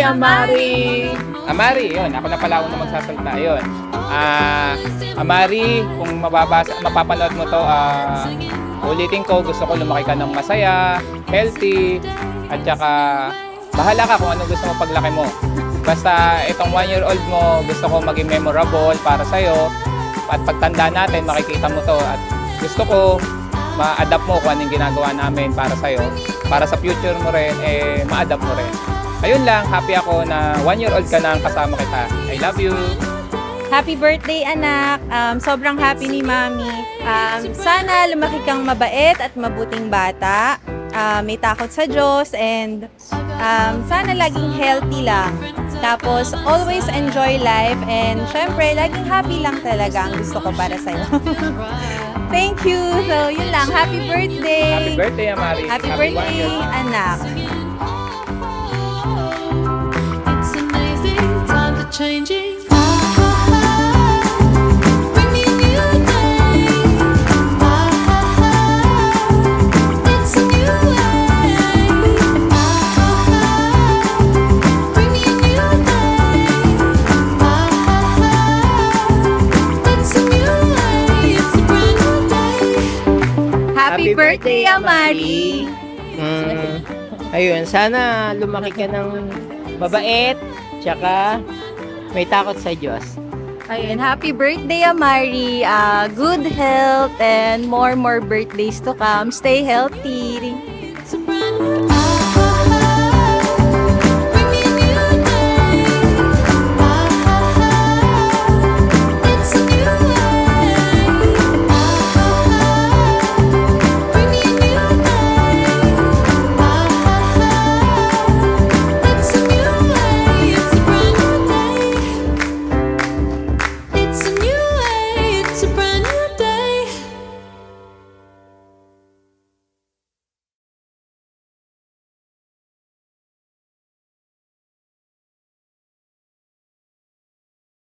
Amari! Amari, yun. Ako na pala una magsasalita. Yun. Amari, kung mapapanood mo to, ulitin ko, gusto ko lumaki ka ng masaya, healthy, at saka bahala ka kung ano gusto mo paglaki mo. Basta itong 1-year-old mo, gusto ko maging memorable para sa'yo. At pagtanda natin, makikita mo to. At gusto ko ma-adapt mo kung anong ginagawa namin para sa'yo. Para sa future mo rin, ma-adapt mo rin. Ayun lang, happy ako na 1-year-old ka na kasama kita. I love you! Happy birthday, anak! Sobrang happy ni Mami. Sana lumaki kang mabait at mabuting bata. May takot sa Diyos and sana laging healthy lang. Tapos, always enjoy life and syempre, laging happy lang talaga ang gusto ko para sa'yo. Thank you! So, yun lang. Happy birthday! Happy birthday, Amari! Happy birthday, anak! It's amazing, times are changing. Happy birthday, Amari! Ayun, sana lumaki ka ng mabait, tsaka may takot sa Diyos. Ayun, happy birthday, Amari! Good health and more birthdays to come. Stay healthy! It's a brand new